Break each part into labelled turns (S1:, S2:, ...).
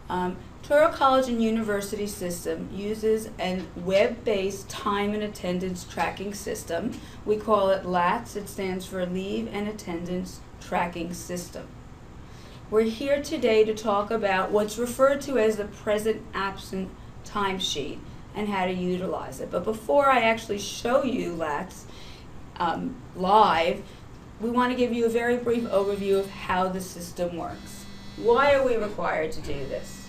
S1: Touro College and University System uses a web-based time and attendance tracking system. We call it LATS. It stands for Leave and Attendance Tracking System. We're here today to talk about what's referred to as the present absent timesheet and how to utilize it. But before I actually show you LATS live, we want to give you a very brief overview of how the system works. Why are we required to do this?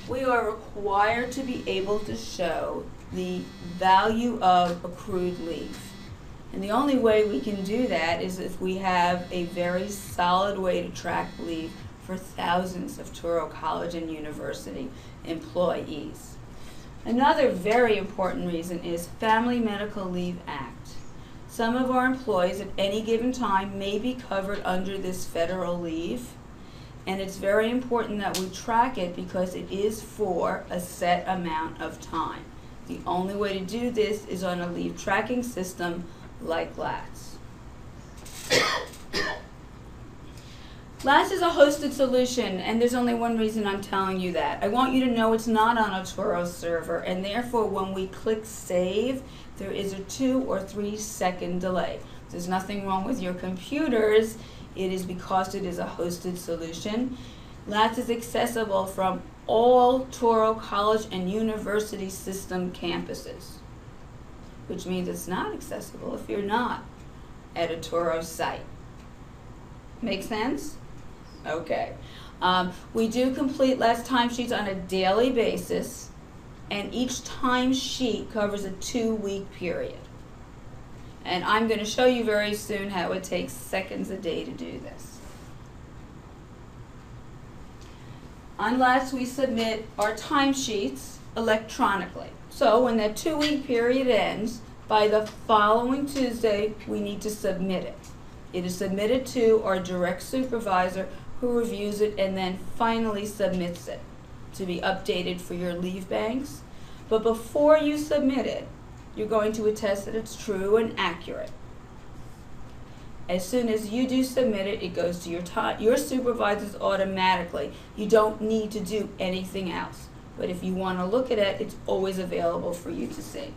S1: We are required to be able to show the value of accrued leave. And the only way we can do that is if we have a very solid way to track leave for thousands of Touro College and University employees. Another very important reason is Family Medical Leave Act. Some of our employees at any given time may be covered under this federal leave, and it's very important that we track it because it is for a set amount of time. The only way to do this is on a leave tracking system like LATS. LATS is a hosted solution, and there's only one reason I'm telling you that. I want you to know it's not on a Touro server, and therefore when we click save, there is a 2 or 3 second delay. There's nothing wrong with your computers. It is because it is a hosted solution. LATS is accessible from all Touro College and University System campuses, which means it's not accessible if you're not at a Touro site. Make sense? Okay. We do complete LATS timesheets on a daily basis, and each timesheet covers a 2-week period. And I'm going to show you very soon how it takes seconds a day to do this. On LATS, we submit our timesheets electronically. So when that 2-week period ends, by the following Tuesday, we need to submit it. It is submitted to our direct supervisor who reviews it and then finally submits it to be updated for your leave banks. But before you submit it, you're going to attest that it's true and accurate. As soon as you do submit it, it goes to your supervisors automatically. You don't need to do anything else. But if you want to look at it, it's always available for you to see.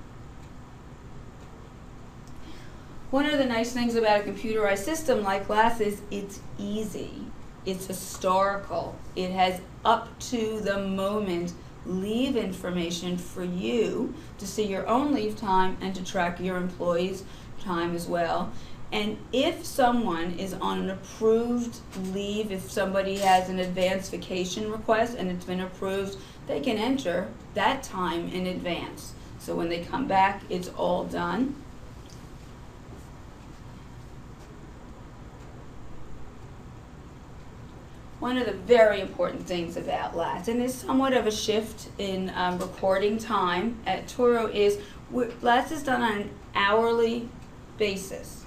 S1: One of the nice things about a computerized system like LATS is it's easy. It's historical. It has up to the moment leave information for you to see your own leave time and to track your employees' time as well. And if someone is on an approved leave, if somebody has an advanced vacation request and it's been approved, they can enter that time in advance. So when they come back, it's all done. One of the very important things about LATS, and it's somewhat of a shift in recording time at Touro, is LATS is done on an hourly basis.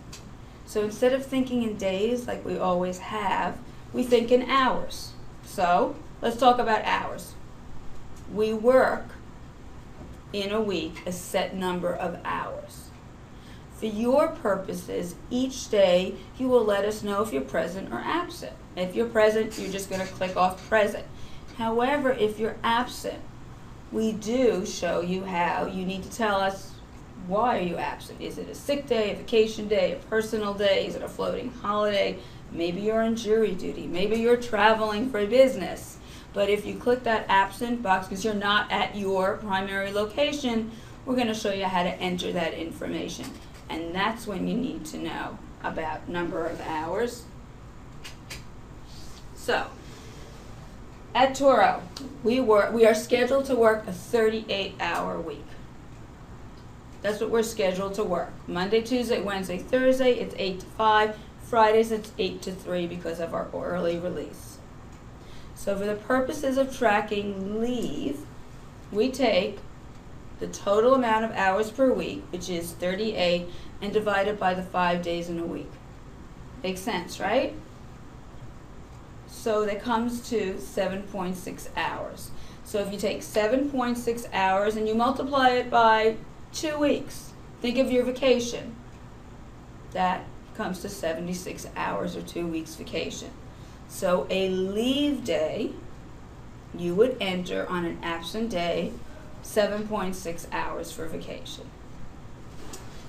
S1: So instead of thinking in days like we always have, we think in hours. So let's talk about hours. We work in a week a set number of hours. For your purposes, each day you will let us know if you're present or absent. If you're present, you're just going to click off present. However, if you're absent, we do show you how. You need to tell us, why are you absent? Is it a sick day, a vacation day, a personal day? Is it a floating holiday? Maybe you're on jury duty. Maybe you're traveling for business. But if you click that absent box because you're not at your primary location, we're going to show you how to enter that information. And that's when you need to know about number of hours. So, at Touro, we are scheduled to work a 38-hour week. That's what we're scheduled to work. Monday, Tuesday, Wednesday, Thursday, it's 8 to 5. Fridays, it's 8 to 3 because of our early release. So for the purposes of tracking leave, we take the total amount of hours per week, which is 38, and divide it by the 5 days in a week. Makes sense, right? So that comes to 7.6 hours. So if you take 7.6 hours and you multiply it by 2 weeks, think of your vacation. That comes to 76 hours or 2 weeks vacation. So a leave day, you would enter on an absent day 7.6 hours for vacation.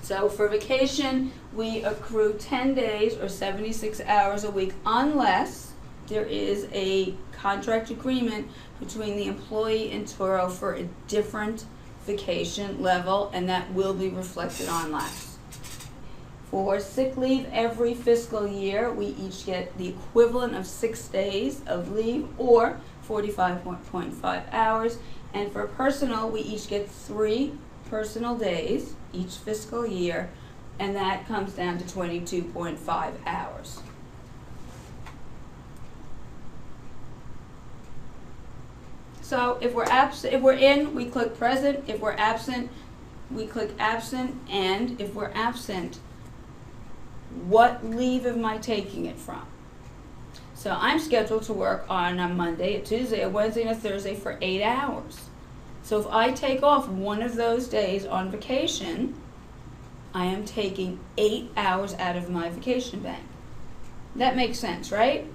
S1: So for vacation, we accrue 10 days or 76 hours a week unless there is a contract agreement between the employee and Turo for a different vacation level, and that will be reflected on LAS. For sick leave every fiscal year, we each get the equivalent of 6 days of leave or 45.5 hours. And for personal, we each get 3 personal days each fiscal year, and that comes down to 22.5 hours. So if we're in, we click present. If we're absent, we click absent. And if we're absent, what leave am I taking it from? So I'm scheduled to work on a Monday, a Tuesday, a Wednesday, and a Thursday for 8 hours. So if I take off one of those days on vacation, I am taking 8 hours out of my vacation bank. That makes sense, right?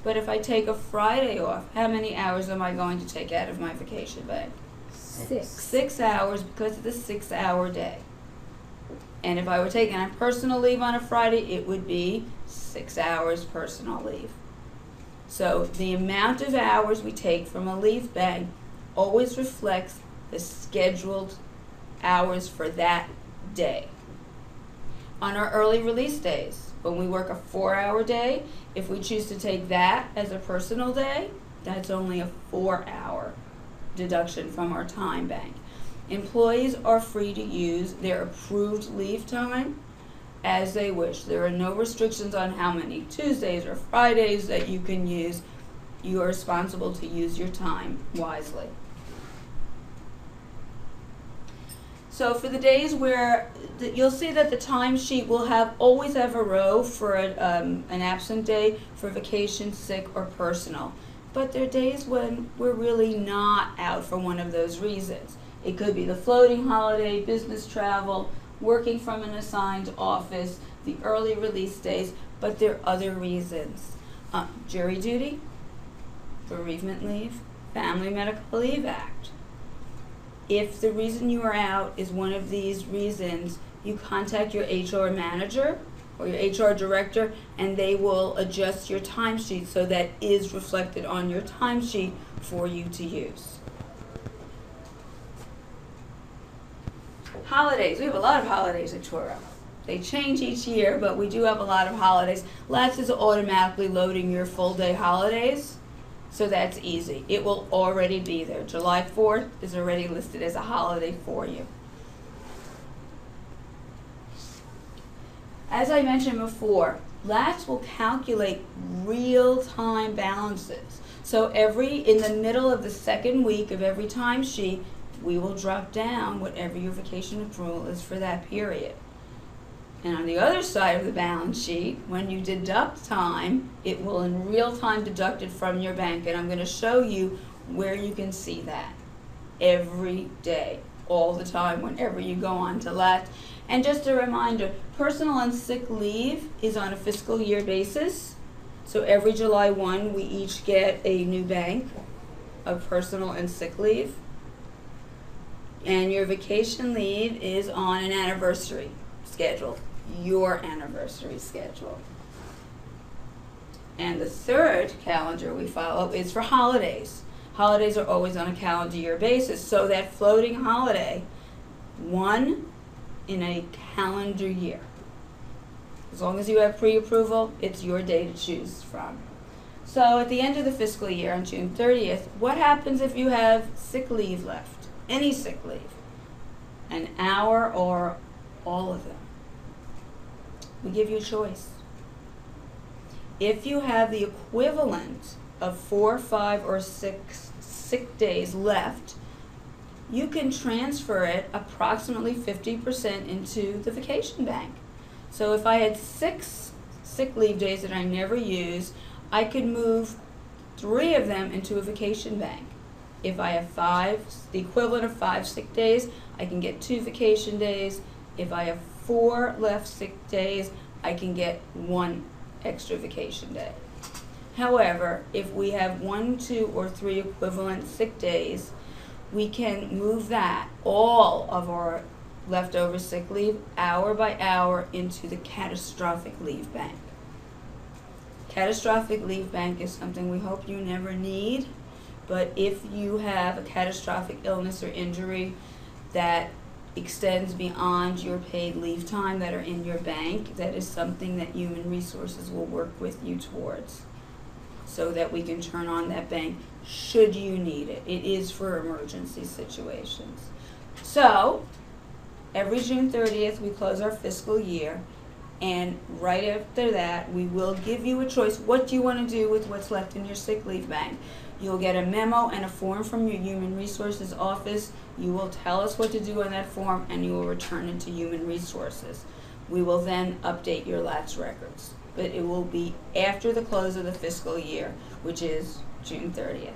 S1: But if I take a Friday off, how many hours am I going to take out of my vacation bank?
S2: 6.
S1: 6 hours, because it's a 6-hour day. And if I were taking on personal leave on a Friday, it would be 6 hours personal leave. So the amount of hours we take from a leave bank always reflects the scheduled hours for that day. On our early release days, when we work a 4-hour day, if we choose to take that as a personal day, that's only a 4-hour deduction from our time bank. Employees are free to use their approved leave time as they wish. There are no restrictions on how many Tuesdays or Fridays that you can use. You are responsible to use your time wisely. So for the days where you'll see that the timesheet will always have a row for an absent day, for vacation, sick, or personal. But there are days when we're really not out for one of those reasons. It could be the floating holiday, business travel, working from an assigned office, the early release days, but there are other reasons. Jury duty, bereavement leave, Family Medical Leave Act. If the reason you are out is one of these reasons, you contact your HR manager or your HR director, and they will adjust your timesheet so that is reflected on your timesheet for you to use. Holidays. We have a lot of holidays at Turo. They change each year, but we do have a lot of holidays. LATS is automatically loading your full day holidays, so that's easy. It will already be there. July 4th is already listed as a holiday for you. As I mentioned before, LATS will calculate real-time balances. So in the middle of the second week of every timesheet, we will drop down whatever your vacation accrual is for that period. And on the other side of the balance sheet, when you deduct time, it will in real time deduct it from your bank. And I'm going to show you where you can see that every day, all the time, whenever you go on to LATS. And just a reminder, personal and sick leave is on a fiscal year basis. So every July 1, we each get a new bank of personal and sick leave. And your vacation leave is on an anniversary schedule, your anniversary schedule. And the third calendar we follow is for holidays. Holidays are always on a calendar year basis, so that floating holiday, one in a calendar year. As long as you have pre-approval, it's your day to choose from. So at the end of the fiscal year on June 30th, what happens if you have sick leave left? Any sick leave, an hour or all of them. We give you a choice. If you have the equivalent of 4, 5, or 6 sick days left, you can transfer it approximately 50% into the vacation bank. So if I had 6 sick leave days that I never use, I could move 3 of them into a vacation bank. If I have 5, the equivalent of 5 sick days, I can get 2 vacation days. If I have 4 left sick days, I can get 1 extra vacation day. However, if we have 1, 2, or 3 equivalent sick days, we can move that, all of our leftover sick leave, hour by hour, into the catastrophic leave bank. Catastrophic leave bank is something we hope you never need, but if you have a catastrophic illness or injury that extends beyond your paid leave time that are in your bank, that is something that Human Resources will work with you towards, so that we can turn on that bank should you need it. It is for emergency situations. So, every June 30th, we close our fiscal year, and right after that, we will give you a choice. What do you want to do with what's left in your sick leave bank? You'll get a memo and a form from your Human Resources office. You will tell us what to do on that form, and you will return it to Human Resources. We will then update your lapse records, but it will be after the close of the fiscal year, which is June 30th.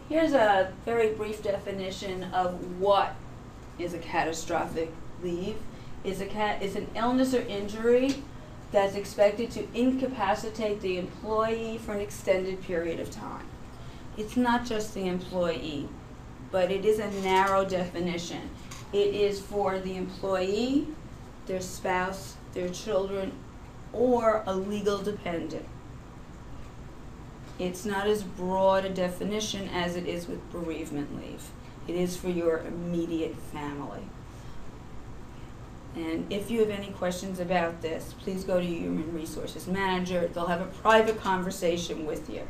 S1: Here's a very brief definition of what is a catastrophic leave. It's an illness or injury that's expected to incapacitate the employee for an extended period of time. It's not just the employee, but it is a narrow definition. It is for the employee, their spouse, their children, or a legal dependent. It's not as broad a definition as it is with bereavement leave. It is for your immediate family. And if you have any questions about this, please go to your Human Resources Manager. They'll have a private conversation with you.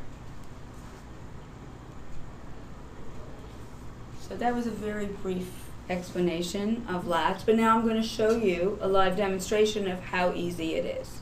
S1: So that was a very brief explanation of LATS, but now I'm going to show you a live demonstration of how easy it is.